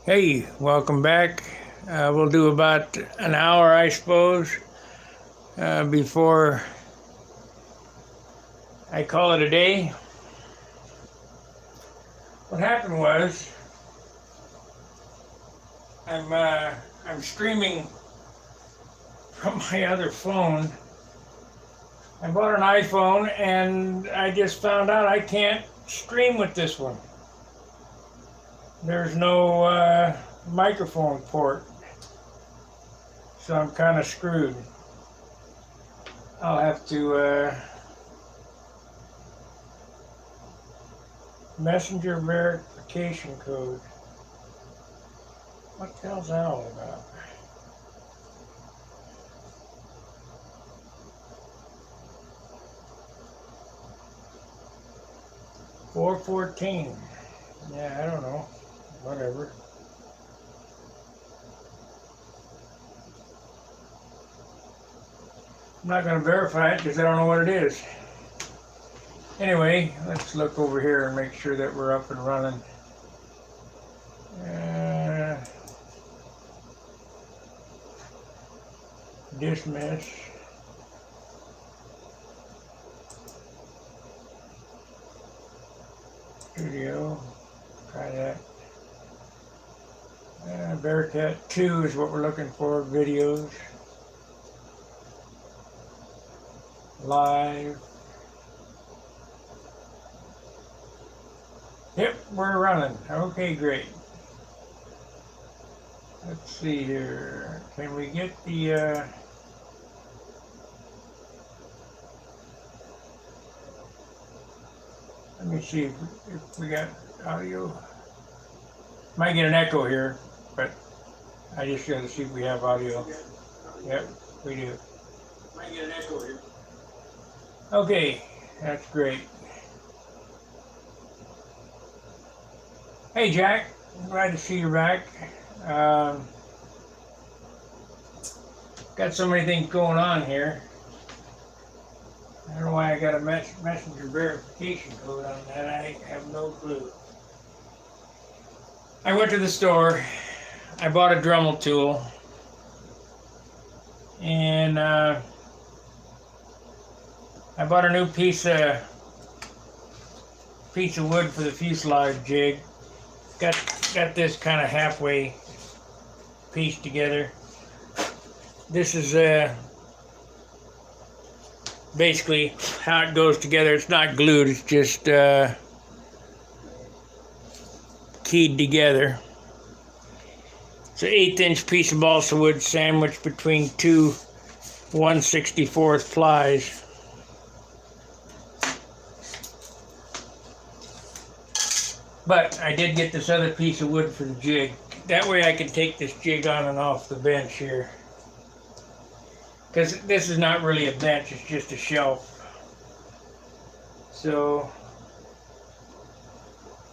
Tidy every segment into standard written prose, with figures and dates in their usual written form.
Hey, welcome back. We'll do about an hour, I suppose, before I call it a day. What happened was I'm streaming from my other phone. I bought an iPhone and I just found out I can't stream with this one. There's no microphone port, so I'm kind of screwed. I'll have to messenger verification code. What the hell's that all about? $4.14. Yeah, I don't know. Whatever. I'm not going to verify it because I don't know what it is. Anyway, let's look over here and make sure that we're up and running. Dismiss. Studio. Try that. Bearcat 2 is what we're looking for. Videos. Live. Yep, we're running. Okay, great. Let's see here. Can we get the let me see if we got audio. Might get an echo here, but I just got to see if we have audio. Yep, we do. Might get an echo here. Okay, that's great. Hey Jack, glad to see you back. Got so many things going on here. I don't know why I got a messenger verification code on that. I have no clue. I went to the store. I bought a Dremel tool. And I bought a new piece of wood for the fuselage jig. Got this kind of halfway pieced together. This is basically how it goes together. It's not glued, it's just keyed together. It's an 1/8" piece of balsa wood sandwiched between two 1/64 plies. But I did get this other piece of wood for the jig. That way I can take this jig on and off the bench here. Because this is not really a bench, it's just a shelf. So,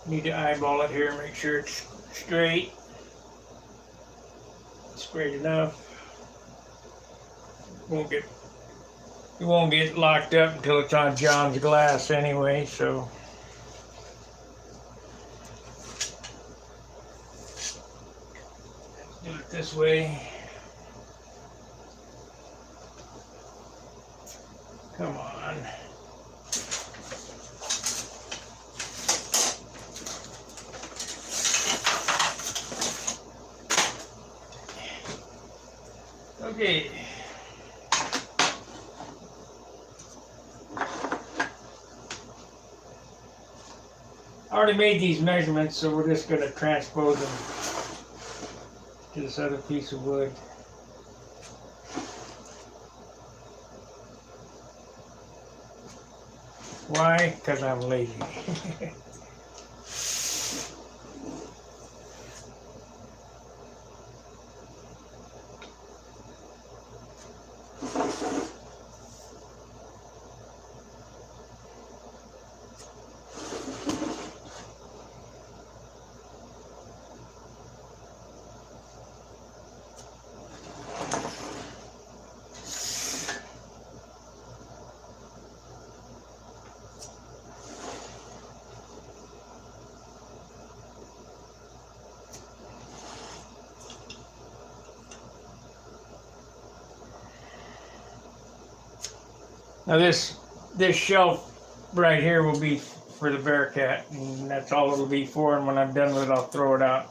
need to eyeball it here and make sure it's straight. Straight enough. It won't get locked up until it's on John's glass anyway, so. Do it this way. Come on. Okay. I already made these measurements, so we're just going to transpose them to this other piece of wood. Why? Because I'm lazy. Now this shelf right here will be for the Bearcat, and that's all it'll be for. And when I'm done with it, I'll throw it out.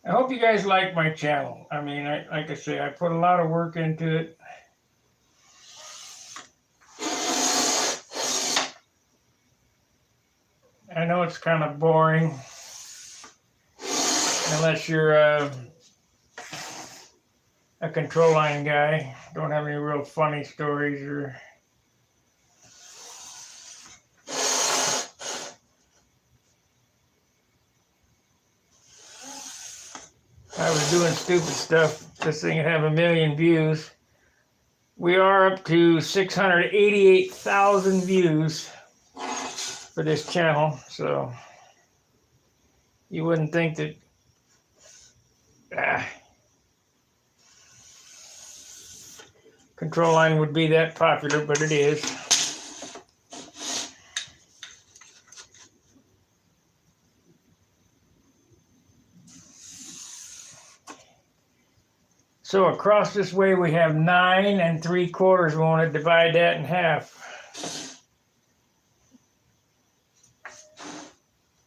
I hope you guys like my channel. I mean, like I say, I put a lot of work into it. I know it's kind of boring, unless you're a control line guy. Don't have any real funny stories or... I was doing stupid stuff. This thing would have 1 million views. We are up to 688,000 views for this channel, so you wouldn't think that control line would be that popular, but it is. So across this way we have 9 3/4. We want to divide that in half.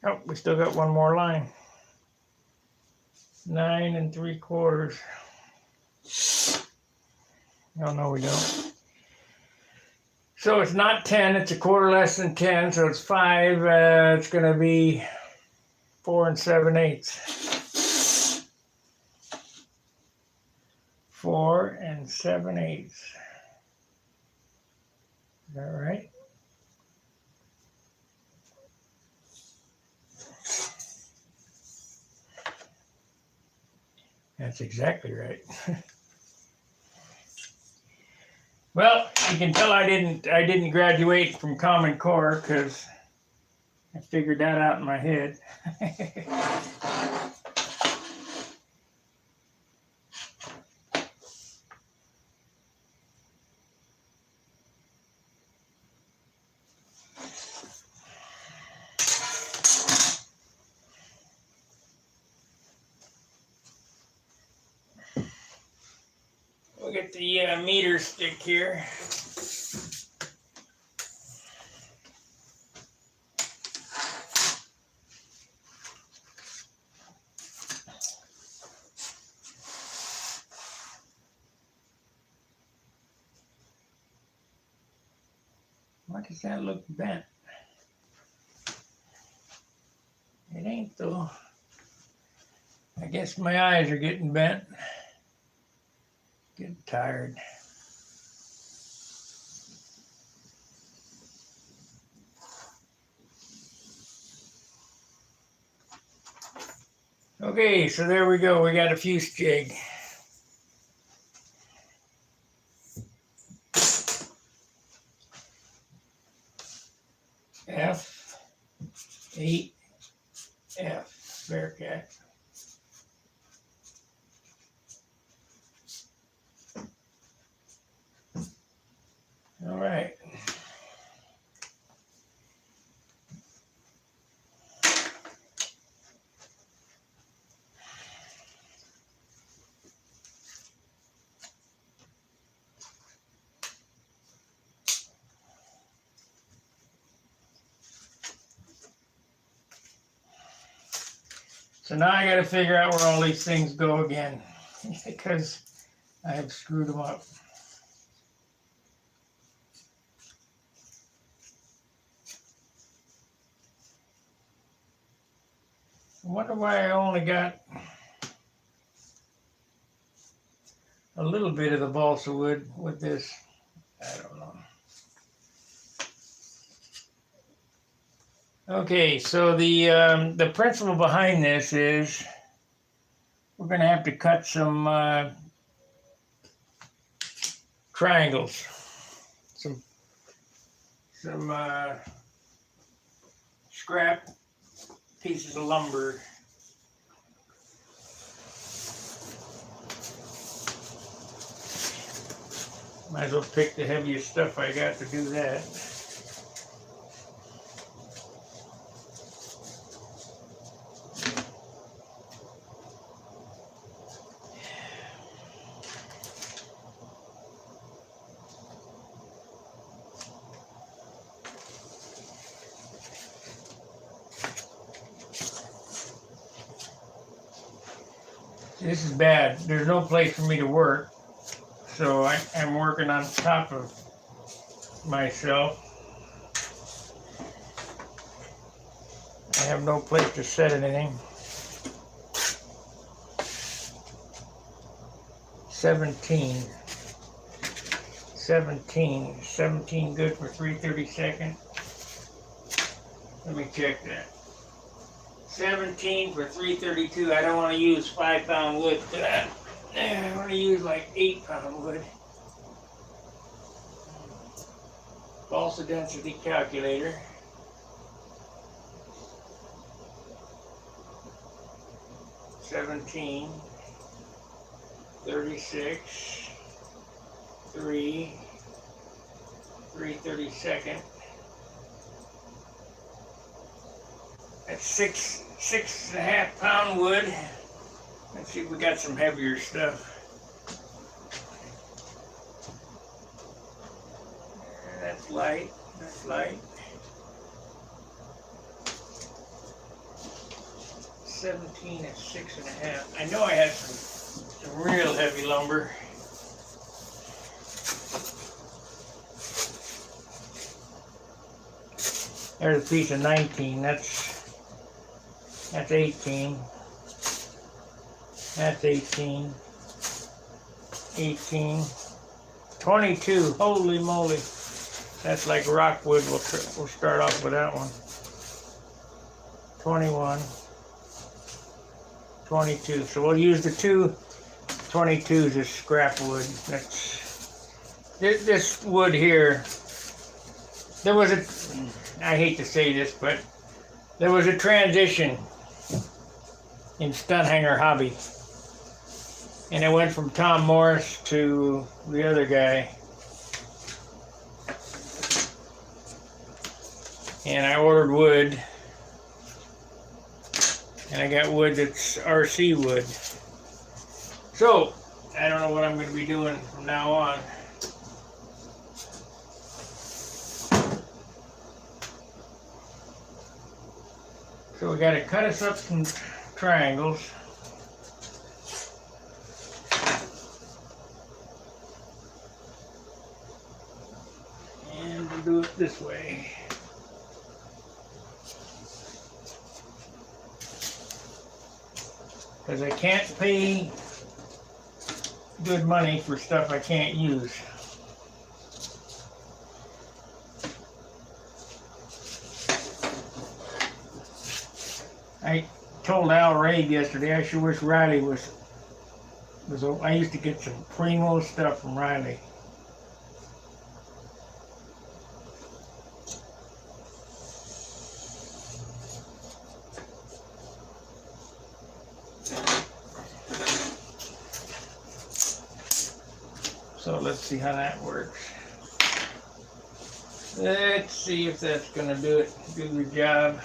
Oh, we still got one more line. 9 3/4. Oh, no, we don't. So it's not 10, it's 1/4 less than 10, so it's 5. It's going to be 4 7/8. 4 7/8. Is that right? That's exactly right. Well, you can tell I didn't graduate from Common Core because I figured that out in my head. We'll get the meter stick here. Why does that look bent? It ain't though. I guess my eyes are getting bent. Getting tired. Okay, so there we go. We got a fuse jig. F 8F Bearcat. All right. So now I got to figure out where all these things go again because I have screwed them up. I wonder why I only got a little bit of the balsa wood with this. I don't know. Okay, so the principle behind this is we're going to have to cut some triangles, some scrap pieces of lumber. Might as well pick the heaviest stuff I got to do that. This is bad. There's no place for me to work, so I'm working on top of myself. I have no place to set anything. 17 good for 3/32. Let me check that. 17 for 3/32. I don't want to use 5-pound wood for that. I want to use like 8-pound wood. Balsa density calculator. $17, 36, 3/32. That's 6.5 pound wood. Let's see if we got some heavier stuff. That's light. That's light. 17 at 6.5. I know I had some real heavy lumber. There's a piece of 19. That's 18. That's 18. 18. 22. Holy moly. That's like rockwood. We'll start off with that one. 21. 22. So we'll use the two 22s as scrap wood. This wood here. There was I hate to say this, but there was a transition in stunt hanger hobby, and it went from Tom Morris to the other guy, and I ordered wood, and I got wood that's RC wood. So I don't know what I'm going to be doing from now on. So we got to cut us up some triangles. And we'll do it this way. Because I can't pay good money for stuff I can't use. I told Al Rabe yesterday, I sure wish Riley was I used to get some primo stuff from Riley. So let's see how that works. Let's see if that's gonna do the job.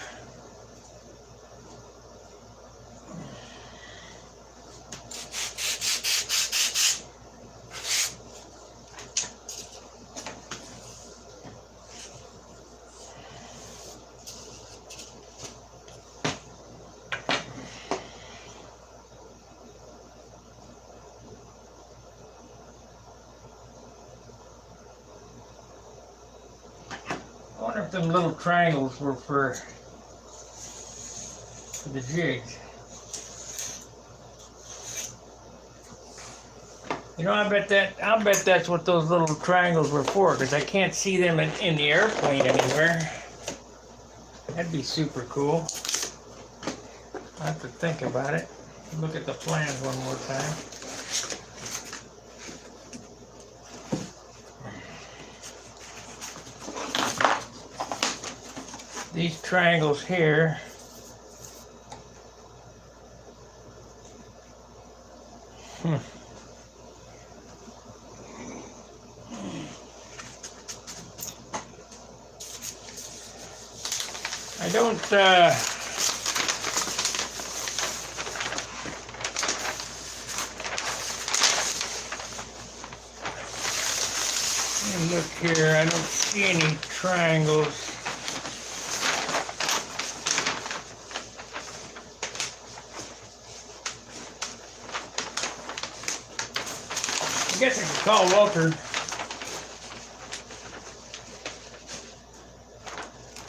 I wonder if them little triangles were for the jigs. You know, I'll bet that's what those little triangles were for, because I can't see them in the airplane anywhere. That'd be super cool. I'll have to think about it. Look at the plans one more time. these triangles here. I don't let me look here. I don't see any triangles. I guess I could call Walter.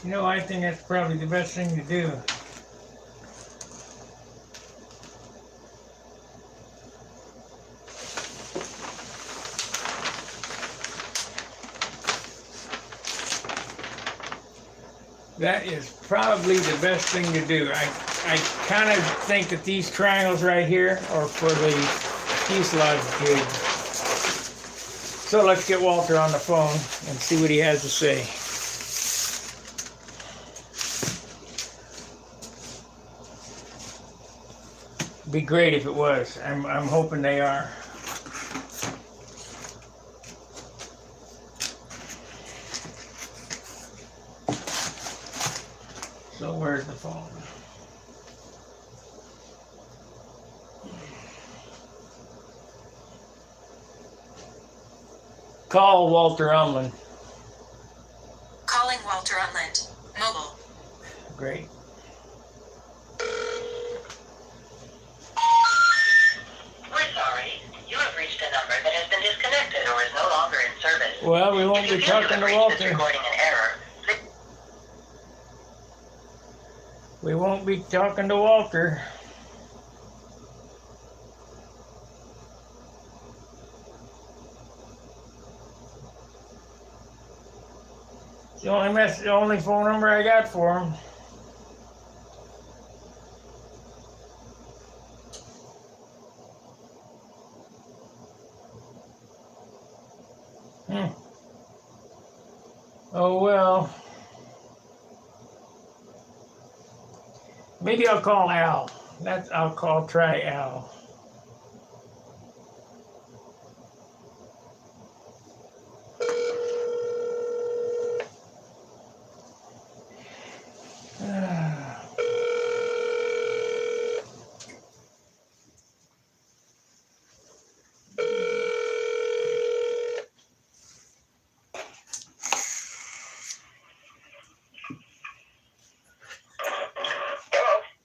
You know, I think that's probably the best thing to do. That is probably the best thing to do. I kind of think that these triangles right here are for the fuselage jig. So let's get Walter on the phone and see what he has to say. Be great if it was. I'm hoping they are. So where's the phone? Call Walter Umland. Calling Walter Umland. Mobile. Great. We're sorry. You have reached a number that has been disconnected or is no longer in service. Well, we won't be talking to Walter. Recording an error. We won't be talking to Walter. It's the only phone number I got for him. Oh well. Maybe I'll call Al. Try Al.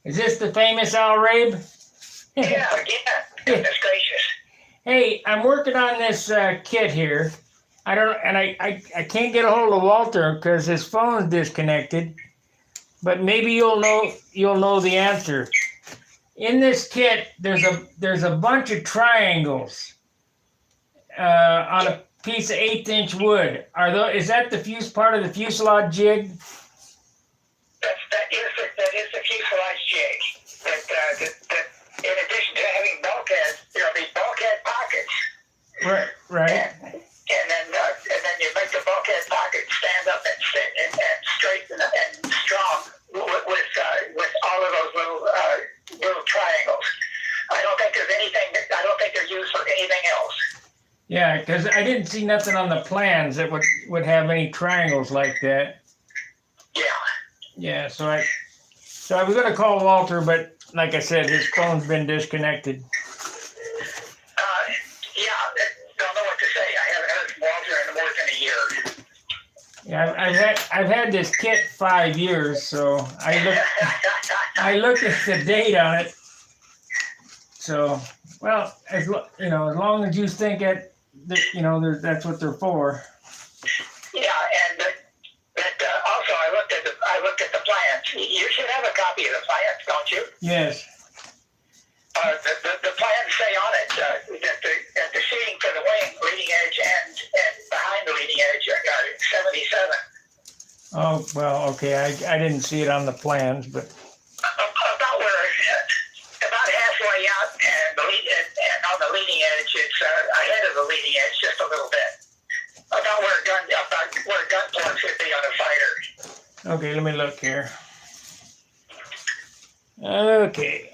Is this the famous Al Rabe? Yeah, goodness gracious. Hey, I'm working on this kit here. I can't get a hold of Walter because his phone's disconnected. But maybe you'll know the answer. In this kit, there's a bunch of triangles on a piece of 1/8" wood. Is that the part of the fuselage jig? That is the fuselage jig. That in addition to having bulkheads, these bulkhead pockets. Right. And then you make the bulkhead pocket stand up and sit and straight and strong with all of those little triangles. I don't think they're used for anything else. Yeah, because I didn't see nothing on the plans that would have any triangles like that. Yeah. Yeah, so I was gonna call Walter, but like I said, his phone's been disconnected. Don't know what to say. I haven't heard from Walter in more than a year. Yeah, I've had this kit 5 years, so I looked at the date on it. So, well, as long as you think that's what they're for. Yeah, and also I looked at the plans. You should have a copy of the plans, don't you? Yes. The plans say on it that the seating for the wing, leading edge and behind the leading edge are 77. Oh, well, okay. I didn't see it on the plans, but about halfway out, and on the leading edge, it's ahead of the leading edge just a little bit. About where gun ports should be on a fighter. Okay, let me look here. Okay.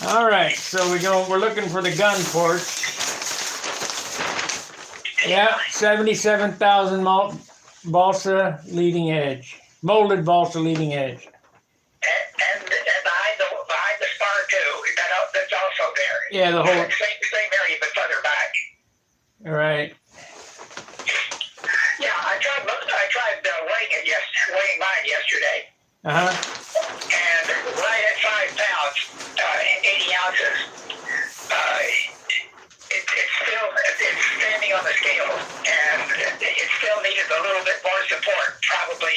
All right, so we're looking for the gun ports. Yeah, 77,000 balsa leading edge, molded balsa leading edge. And behind the spar too, that's also there. Yeah, the whole same area but further back. All right. Yeah, I tried weighing mine yesterday. And right at 5 pounds, 80 ounces, it's standing on the scale, and it still needed a little bit more support, probably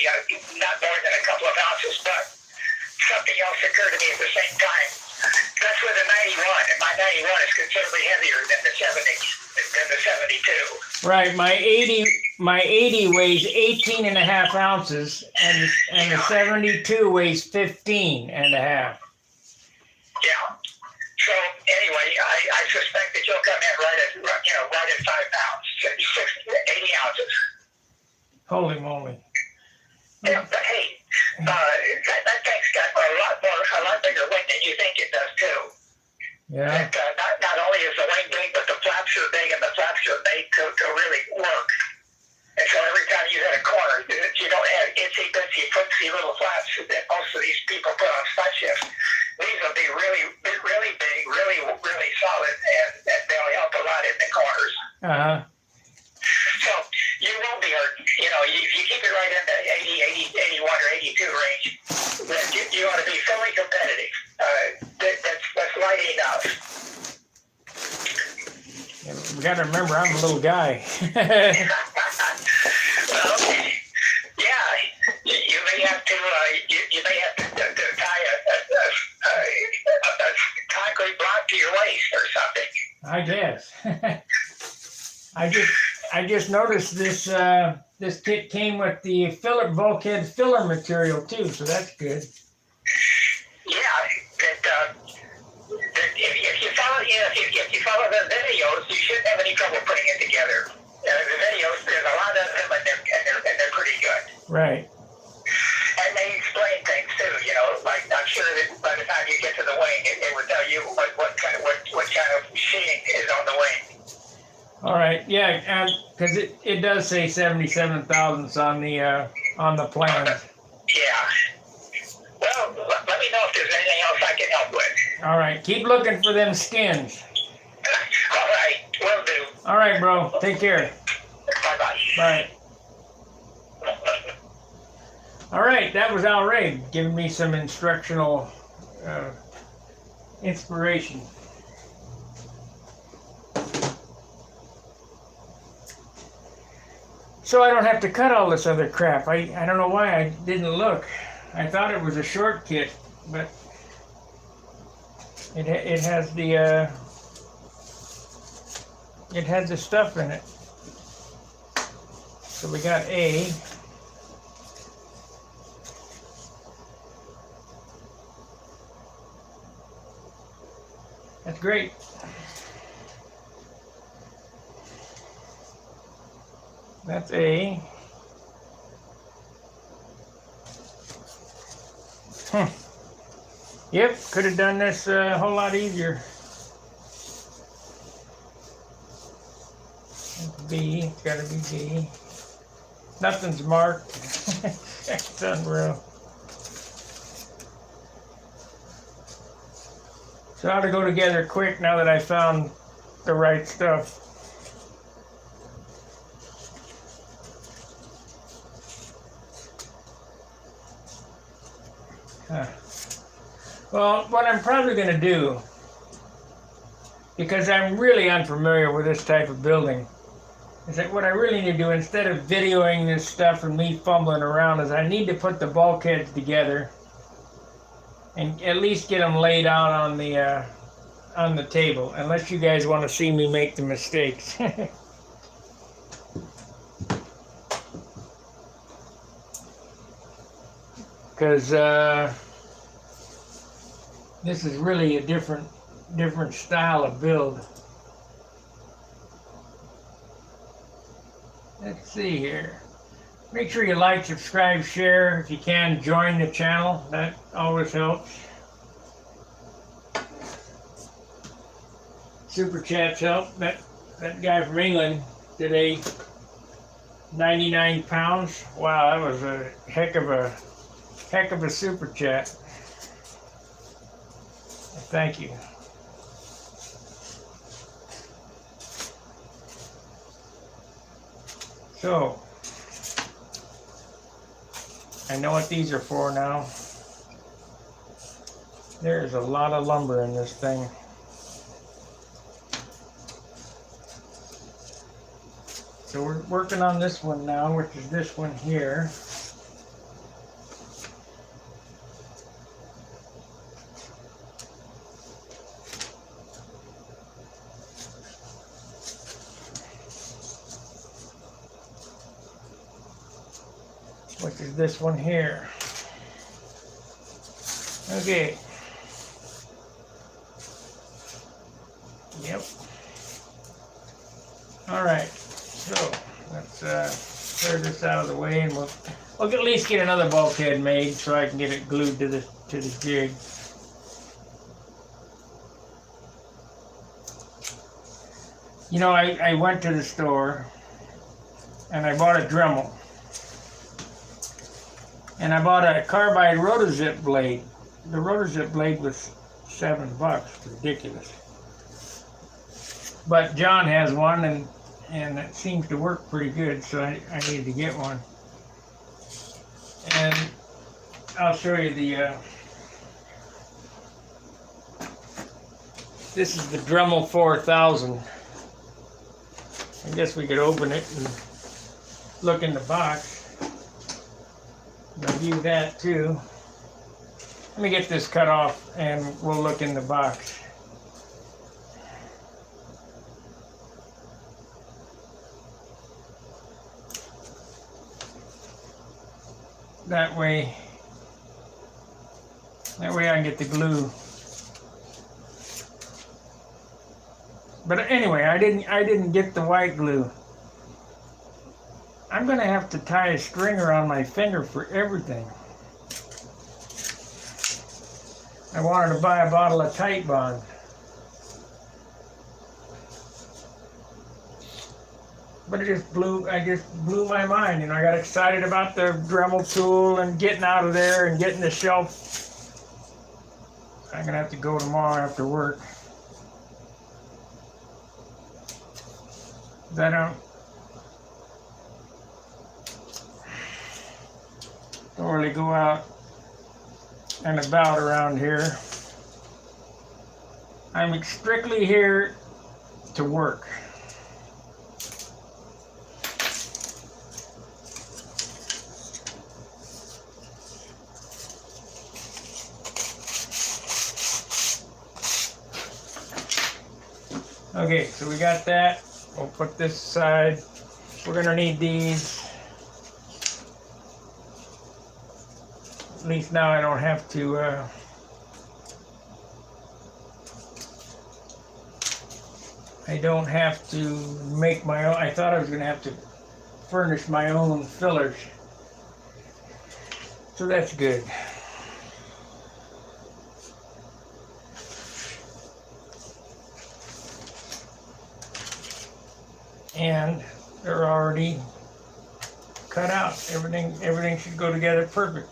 not more than a couple of ounces, but something else occurred to me at the same time. That's with a 91, and my 91 is considerably heavier than the 72. Right, my 80 weighs 18 and a half ounces, and the 72 weighs 15 and a half. Yeah. So anyway, I suspect that you'll come in right at 5 pounds, 80 ounces. Holy moly! Yeah, but hey, that tank's got a lot bigger wing than you think it does too. Yeah. And, not only is the wing big, but the flaps are big, and the flaps are made to really work. And so every time you hit a corner, you don't have itsy bitsy footsie little flaps that most of these people put on stunt shifts. These will be really, really big, really, really solid, and they'll help a lot in the corners. So you won't be hurt. If you keep it right in the 80, 81, or 82 range, then you ought to be fully competitive. That's light enough. We got to remember, I'm a little guy. Well, yeah, you may have to tie a concrete block to your waist or something. I guess. I just noticed this this kit came with the bulkhead filler material too, so that's good. Yeah, if you follow the videos, you shouldn't have any trouble putting it together. The videos, there's a lot of them, and they're pretty good. Right. And they explain things too. Like I'm sure that by the time you get to the wing, it will tell you what kind of sheeting is on the wing. All right. Yeah, because it does say 77,000 on the plan. Yeah. Well, let me know if there's anything else I can help with. All right. Keep looking for them skins. All right. Will do. All right, bro. Take care. Bye-bye. Bye. All right. That was Al Ray giving me some instructional inspiration. So I don't have to cut all this other crap. I don't know why I didn't look. I thought it was a short kit, but it has the stuff in it. So we got A. That's great. That's A. Yep, could have done this a whole lot easier. That's B, it's gotta be B. Nothing's marked. It's unreal. So it ought to go together quick now that I found the right stuff. Well, what I'm probably going to do, because I'm really unfamiliar with this type of building, is that what I really need to do, instead of videoing this stuff and me fumbling around, is I need to put the bulkheads together and at least get them laid out on the table, unless you guys want to see me make the mistakes. Because this is really a different style of build. Let's see here. Make sure you like, subscribe, share. If you can, join the channel. That always helps. Super chats help. That guy from England today, 99 pounds. Wow, that was a heck of a super chat. Thank you. So, I know what these are for now. There's a lot of lumber in this thing. So we're working on this one now, which is this one here. Which is this one here. Okay. Yep. All right. So let's clear this out of the way, and we'll at least get another bulkhead made so I can get it glued to the jig. You know, I went to the store and I bought a Dremel. And I bought a carbide rotozip blade. The rotozip blade was $7. Ridiculous. But John has one, and it seems to work pretty good, so I need to get one. And I'll show you the this is the Dremel 4000. I guess we could open it and look in the box. I'll view that too. Let me get this cut off and we'll look in the box. That way I can get the glue. But anyway, I didn't get the white glue. I'm gonna have to tie a string around my finger for everything. I wanted to buy a bottle of Tight Bond. But I just blew my mind. You know, I got excited about the Dremel tool and getting out of there and getting the shelf. I'm gonna have to go tomorrow after work. I don't really go out and about around here. I'm strictly here to work. Okay, so we got that. We'll put this aside. We're gonna need these. At least now I don't have to make my own. I thought I was gonna have to furnish my own fillers. So that's good. And they're already cut out. Everything should go together perfect.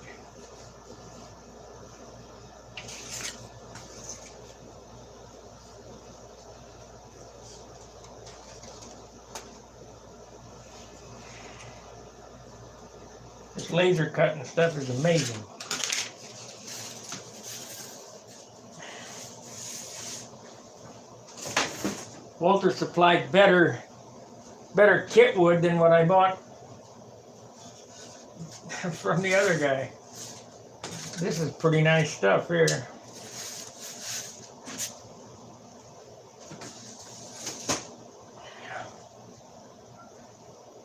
This laser cutting stuff is amazing. Walter supplied better kit wood than what I bought from the other guy. This is pretty nice stuff here.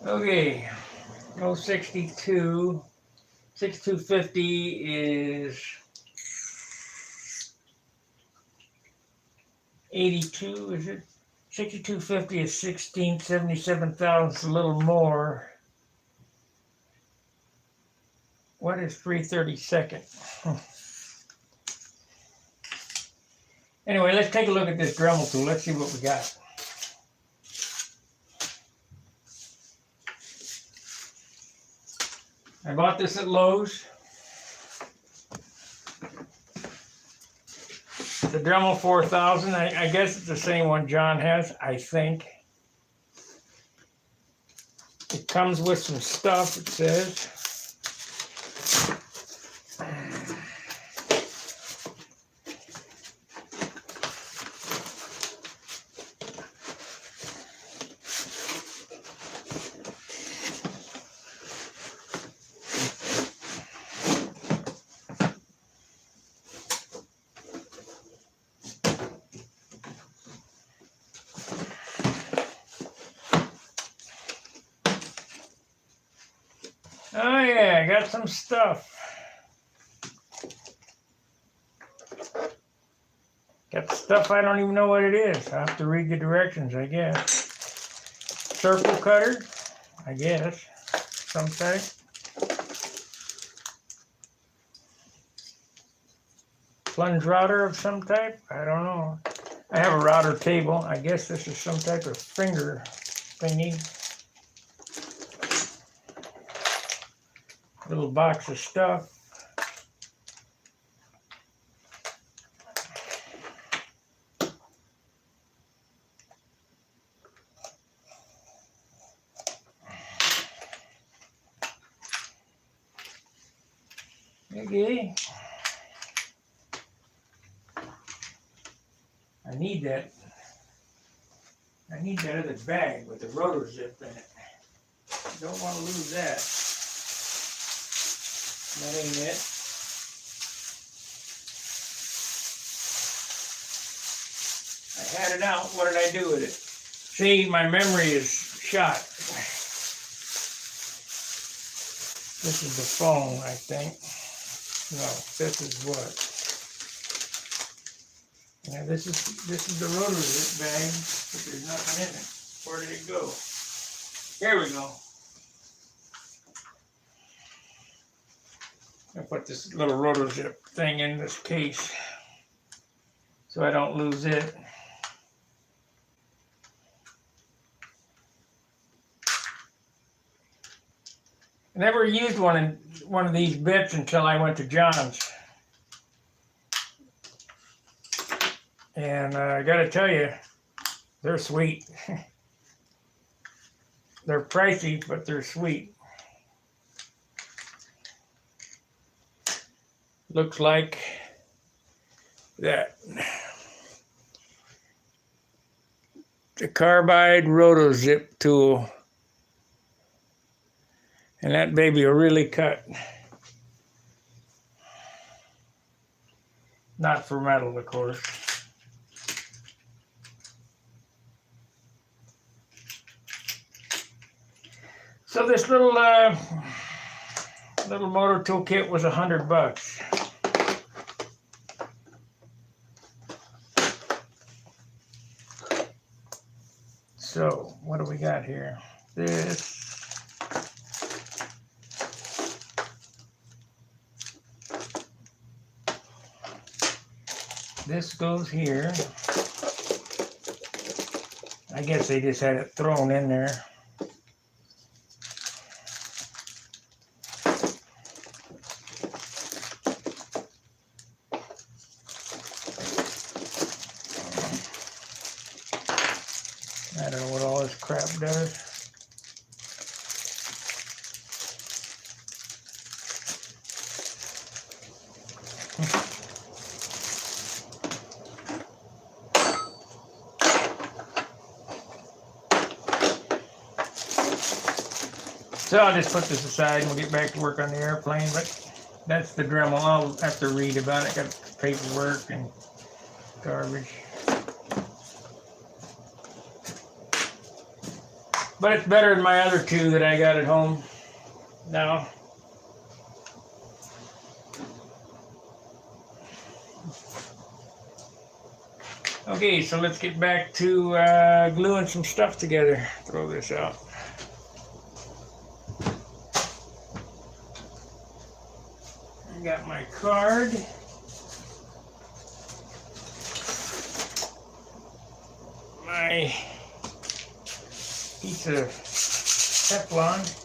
Okay, 6250 is 82, is it? 6250 is 1677 thousandths, a little more. August 3/32. Anyway, let's take a look at this Dremel tool. Let's see what we got. I bought this at Lowe's. The Dremel 4000. I guess it's the same one John has, I think. It comes with some stuff, it says. Oh yeah, I got some stuff. Got stuff I don't even know what it is. I have to read the directions, I guess. Circle cutter, I guess. Some type. Plunge router of some type. I don't know. I have a router table. I guess this is some type of finger thingy. Little box of stuff. Okay. I need that other bag with the rotor zip in it. Don't want to lose that. That ain't it. I had it out. What did I do with it? See, my memory is shot. This is the phone, I think. No, this is what? Yeah, this is the rotor zip bag, but there's nothing in it. Where did it go? Here we go. I put this little rotor zip thing in this case so I don't lose it. I never used one of these bits until I went to John's. And I gotta tell you, they're sweet. They're pricey, but they're sweet. Looks like that. The carbide rotor zip tool. And that baby will really cut. Not for metal, of course. So this little motor tool kit was $100. So what do we got here? This goes here. I guess they just had it thrown in there. I don't know what all this crap does. So I'll just put this aside and we'll get back to work on the airplane, but that's the Dremel. I'll have to read about it. Got paperwork and garbage. But it's better than my other two that I got at home now. Okay, so let's get back to gluing some stuff together. Throw this out. card. My piece of Teflon.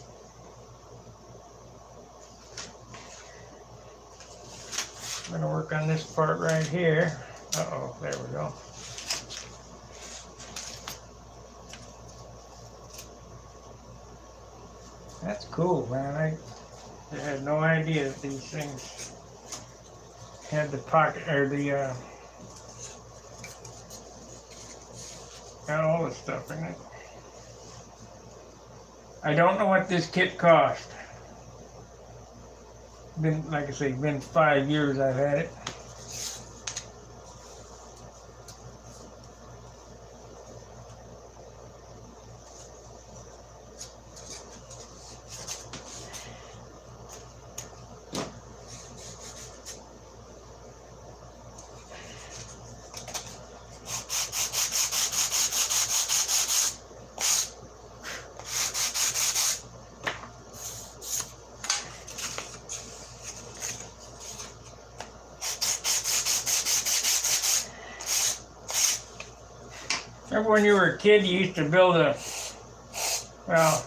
I'm going to work on this part right here. Uh-oh, there we go. That's cool, man. I had no idea that these things had the pocket, or the, got all this stuff in it. I don't know what this kit cost. Been, like I say, been 5 years I've had it. Remember when you were a kid, you used to build a, well,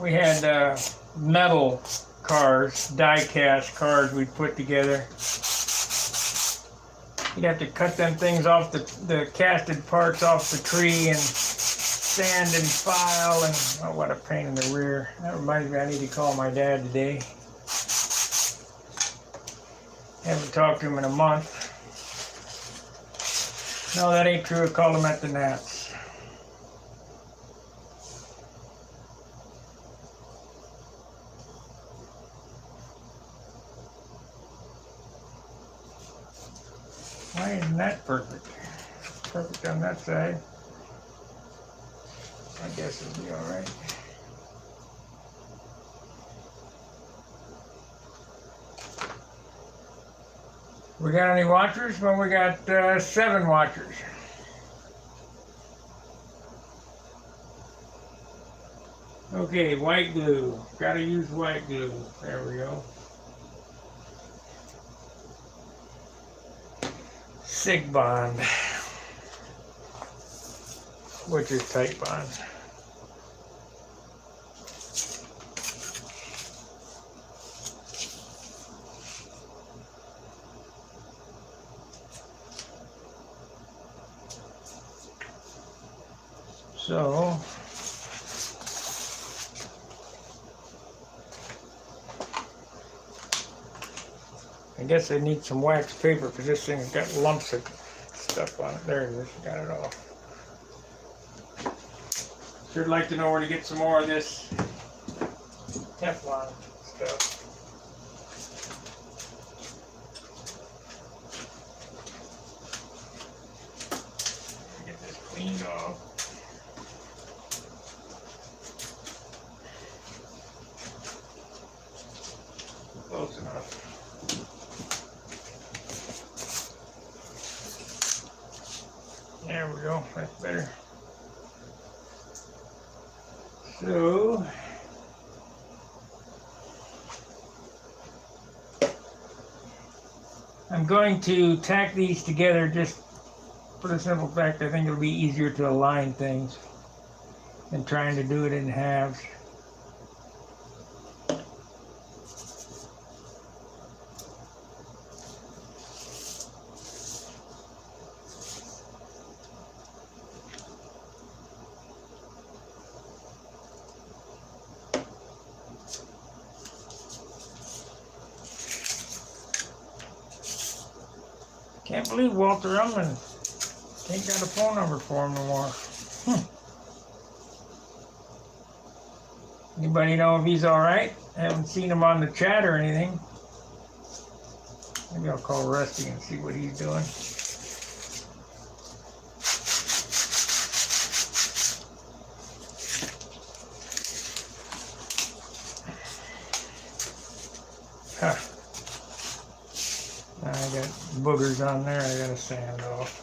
we had metal cars, die-cast cars we'd put together. You'd have to cut them things off, the casted parts off the tree, and sand and file, and oh, what a pain in the rear. That reminds me, I need to call my dad today. Haven't talked to him in a month. No, that ain't true. I called him at the Nats. Why isn't that perfect? Perfect on that side. I guess it'll be all right. We got any watchers? Well, we got 7 watchers. Okay, white glue. Gotta use white glue. There we go. Sig bond, which is tight bond. So, I guess I need some wax paper because this thing's got lumps of stuff on it. There it is, got it off. Sure like to know where to get some more of this Teflon stuff. Get this cleaned off. Close enough. There we go, that's better. So, I'm going to tack these together just for the simple fact I think it'll be easier to align things than trying to do it in halves. Can't believe Walter Ullman ain't got a phone number for him no more. Anybody know if he's alright? I haven't seen him on the chat or anything. Maybe I'll call Rusty and see what he's doing. Huh. I got boogers on there I gotta sand off.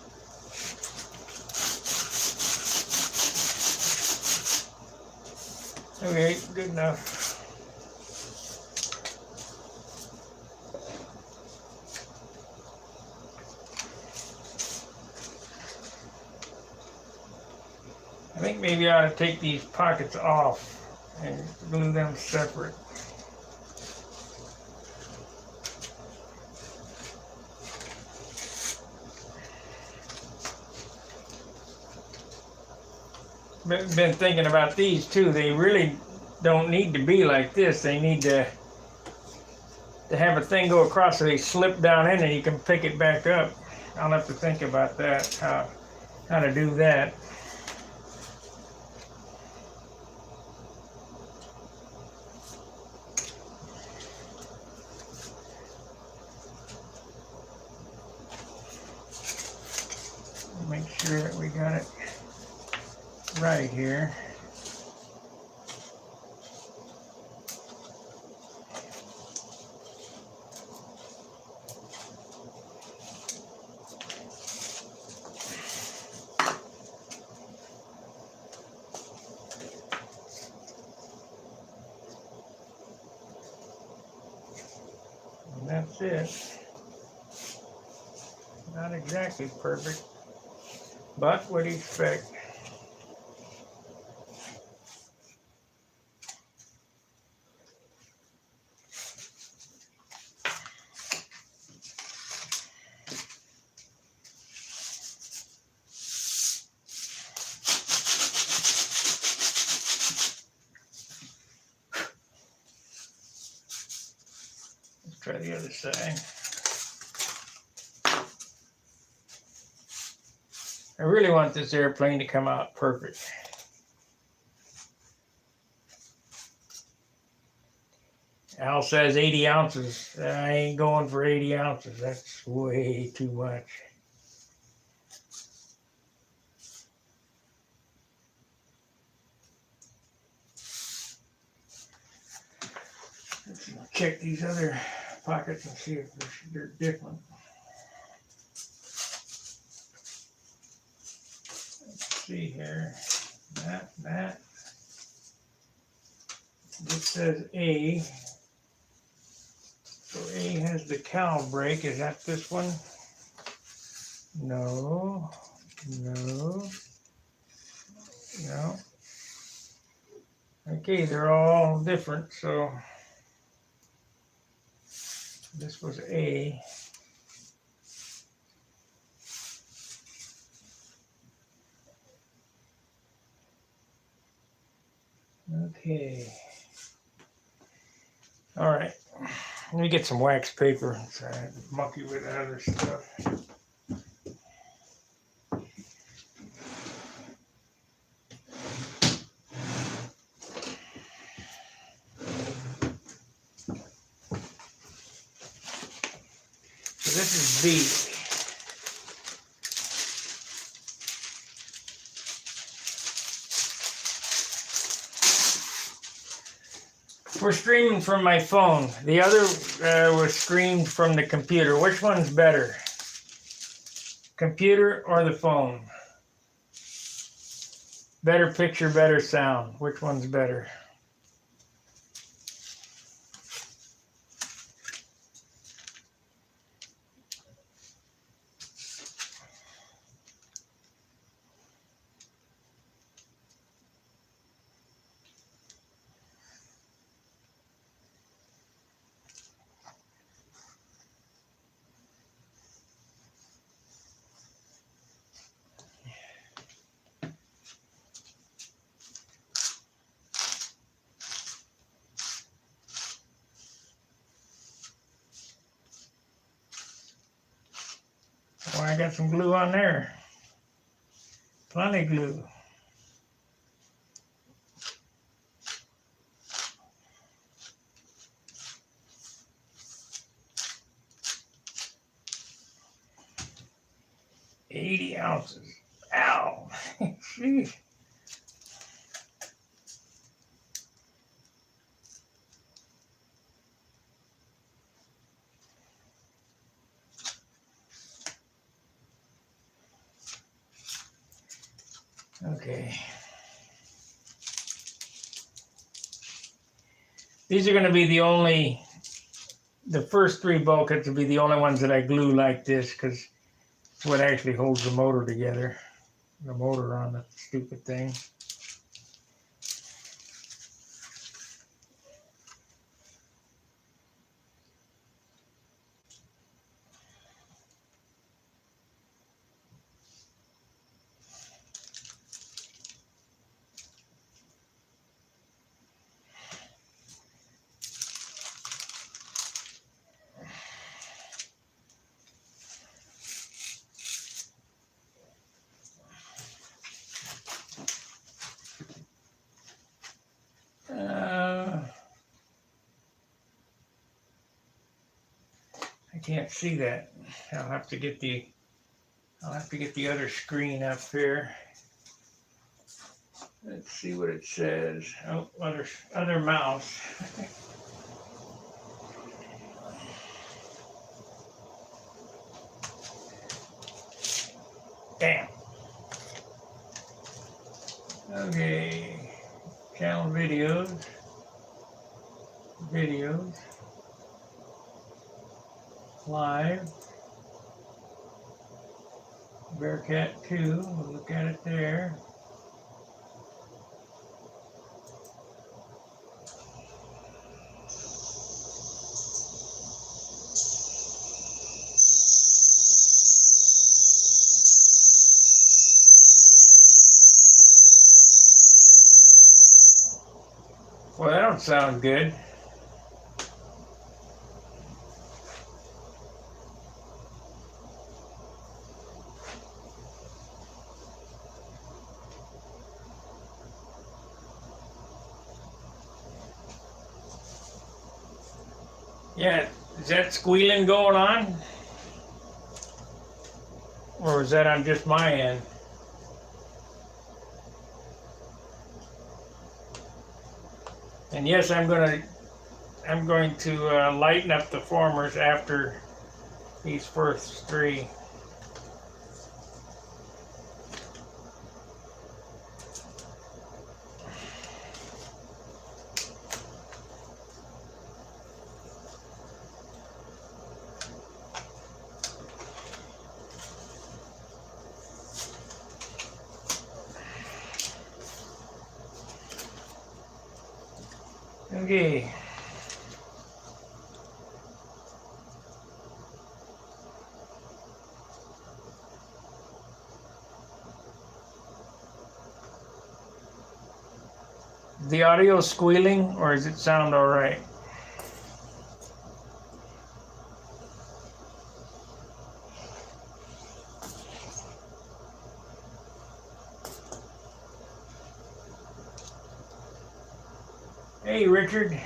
Okay, good enough. I think maybe I ought to take these pockets off and glue them separate. Been thinking about these too. They really don't need to be like this. They need to have a thing go across so they slip down in and you can pick it back up. I'll have to think about that, how to do that. Make sure that we got it right here. And that's it. Not exactly perfect, but what do you expect? Let's try the other side. I really want this airplane to come out perfect. Al says 80 ounces. I ain't going for 80 ounces. That's way too much. Let's check these other pockets and see if they're different. See here, that. This says A. So A has the cowl brake. Is that this one? No. Okay, they're all different, so this was A. Okay. All right. Let me get some wax paper so I have to monkey with that other stuff. So this is B. We're streaming from my phone. The other was streamed from the computer. Which one's better? Computer or the phone? Better picture, better sound. Which one's better? Oh, I got some glue on there. Plenty glue. $80 ounces. Ow. Jeez. Okay. These are going to be the first three bulkheads will be the only ones that I glue like this because it's what actually holds the motor together. the motor on the stupid thing. I can't see that. I'll have to get the other screen up here. Let's see what it says. Oh, other mouse. Damn. Okay. Channel videos. Live. Bearcat 2. We'll look at it there. Well, that don't sound good. Yeah, is that squealing going on? Or is that on just my end? And yes, I'm going to lighten up the formers after these first three. Okay. The audio squealing, or does it sound all right? Hey, Richard.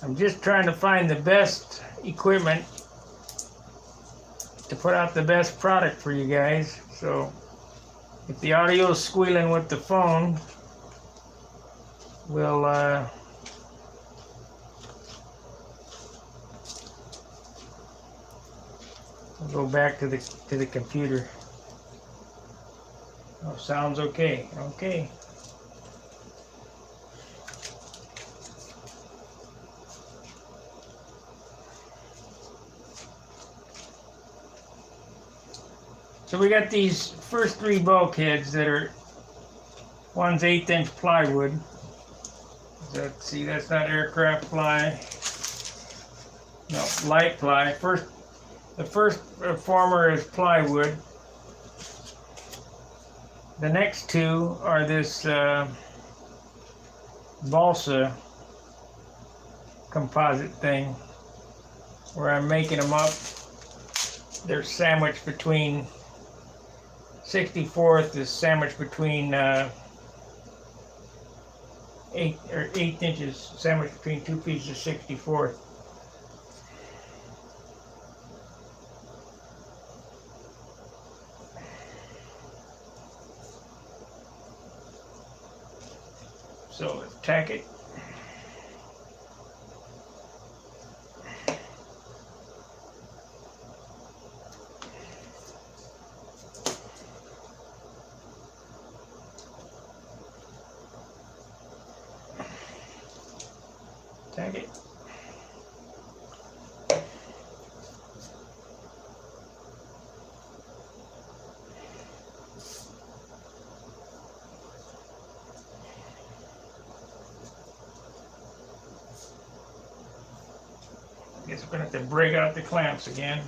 I'm just trying to find the best equipment to put out the best product for you guys. So if the audio is squealing with the phone, we'll go back to the computer. Oh, sounds okay. Okay. So we got these first three bulkheads that are, one's 1/8" plywood. See, that's not aircraft ply. No, light ply. The first former is plywood. The next two are this balsa composite thing, where I'm making them up. They're sandwiched between 64th is sandwiched between 8 inches, sandwiched between two pieces of 64th. So let's tack it. Guess we're gonna have to break out the clamps again.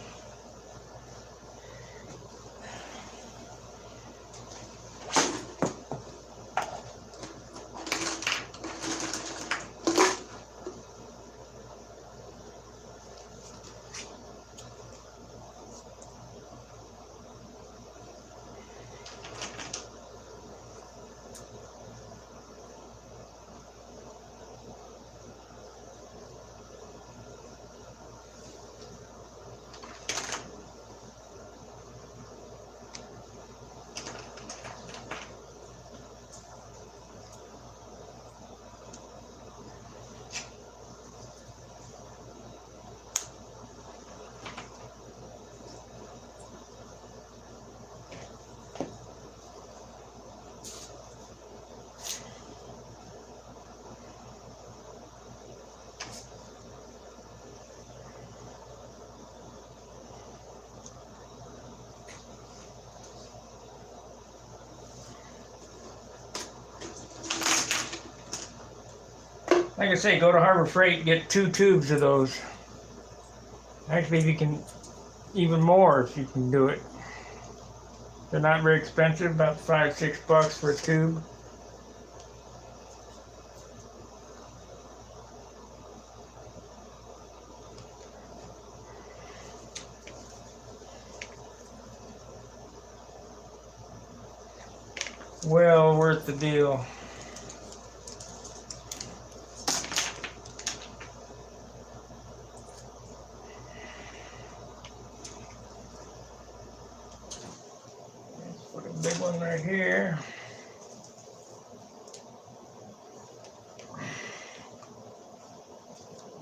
Like I say, go to Harbor Freight and get 2 tubes of those. Actually, if you can, even more if you can do it. They're not very expensive, about $5-6 for a tube. Well worth the deal. Big one right here.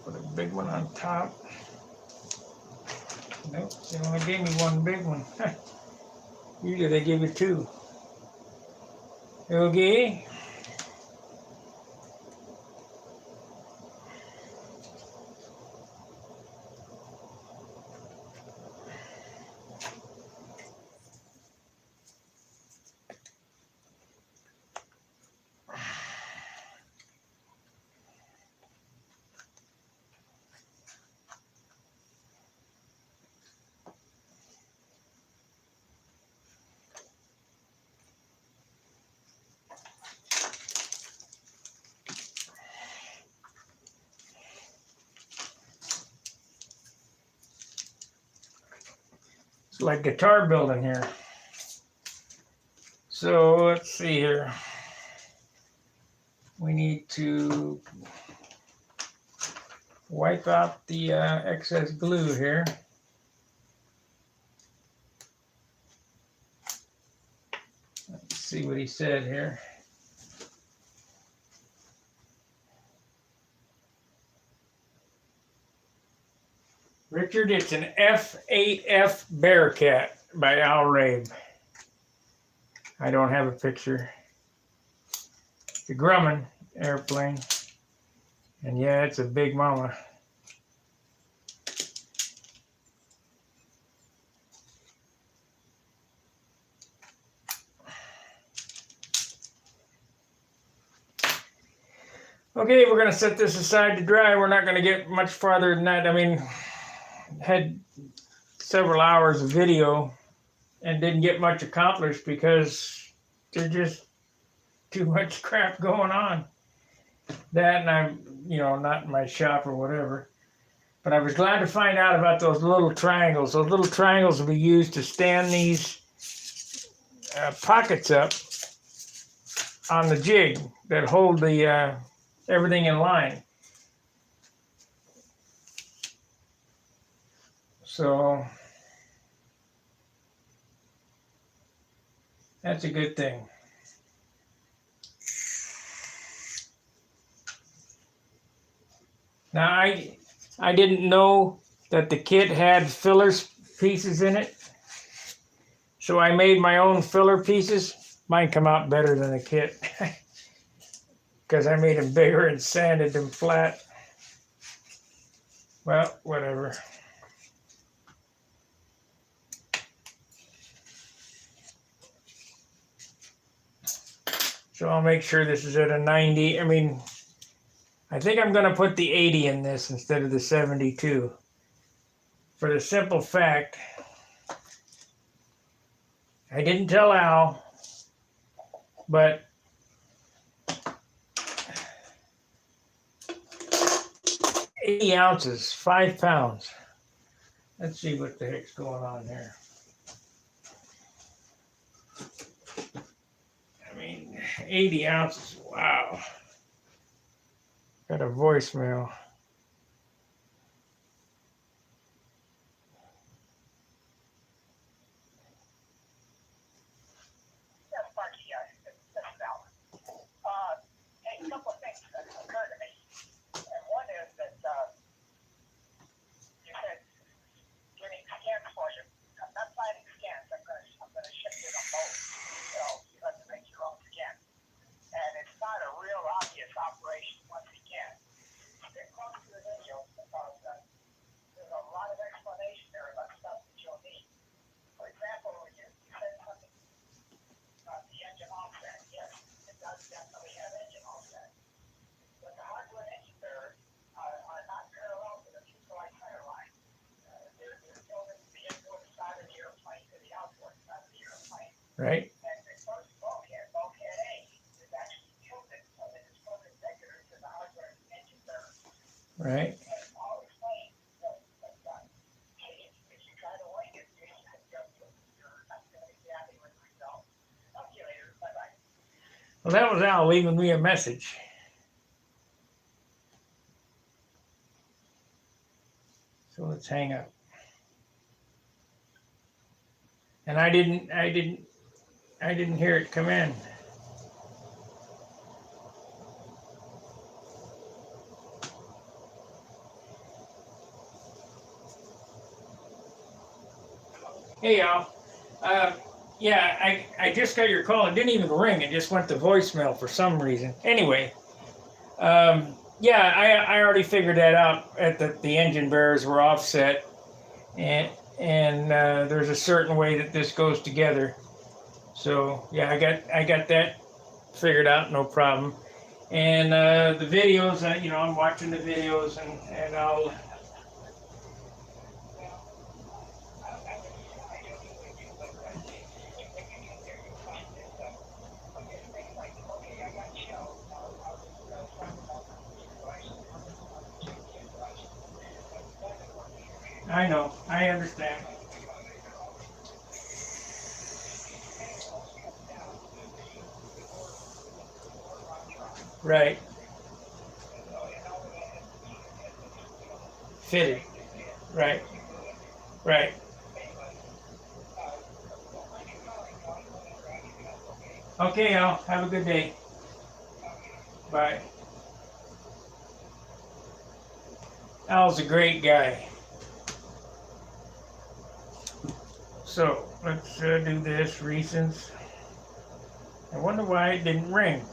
Put a big one on top. Nope, they only gave me one big one. Usually they give you 2. Okay. It's like guitar building here. So let's see here. We need to wipe out the excess glue here. Let's see what he said here. Richard, it's an F8F Bearcat by Al Rabe. I don't have a picture. It's a Grumman airplane. And yeah, it's a big mama. Okay, we're gonna set this aside to dry. We're not gonna get much farther than that. I mean, had several hours of video and didn't get much accomplished because there's just too much crap going on. That, and I'm, not in my shop or whatever. But I was glad to find out about those little triangles. Those little triangles will be used to stand these pockets up on the jig that hold the everything in line. So that's a good thing. Now I didn't know that the kit had filler pieces in it, so I made my own filler pieces. Mine come out better than the kit because I made them bigger and sanded them flat. Well, whatever. So I'll make sure this is at a 90. I mean, I think I'm going to put the 80 in this instead of the 72. for the simple fact, I didn't tell Al, but $80 ounces, 5 pounds. Let's see what the heck's going on here. I mean, 80 ounces, wow. Got a voicemail. Right? Right? Well, that was Al leaving me a message. So let's hang up. And I didn't hear it come in. Hey, Al. Yeah, I just got your call. It didn't even ring. It just went to voicemail for some reason. Anyway, yeah, I already figured that out. The engine bearers were offset, and there's a certain way that this goes together. So yeah, I got that figured out, no problem. And the videos, I'm watching the videos, and I'll. I know, I understand. Right. Fitted. Right. Right. Okay, Al. Have a good day. Bye. Al's a great guy. So let's do this recents. I wonder why it didn't ring.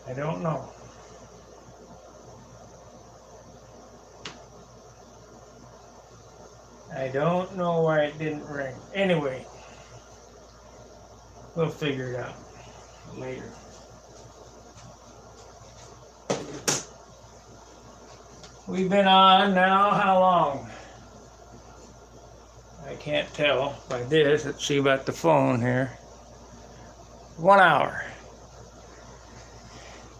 I don't know. I don't know why it didn't ring. Anyway, we'll figure it out later. We've been on now, how long? I can't tell by this. Let's see about the phone here. 1 hour.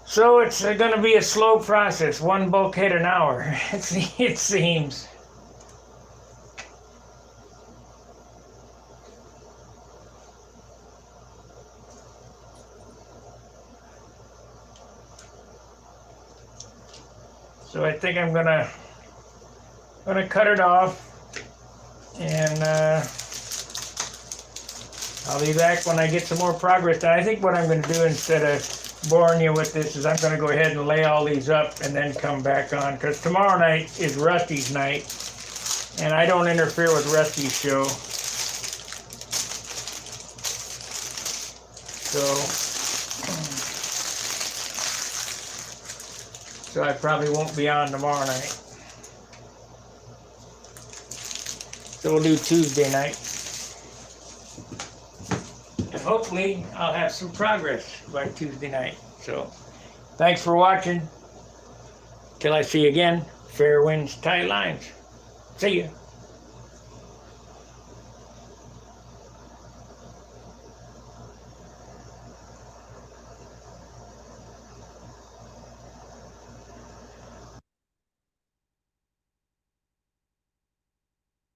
So it's going to be a slow process, one bulkhead an hour, it seems. So I think I'm gonna cut it off, and I'll be back when I get some more progress done. I think what I'm going to do, instead of boring you with this, is I'm going to go ahead and lay all these up and then come back on, because tomorrow night is Rusty's night, and I don't interfere with Rusty's show. So I probably won't be on tomorrow night. So we'll do Tuesday night. hopefully I'll have some progress by Tuesday night. So thanks for watching. Till I see you again, fair winds, tight lines. See ya.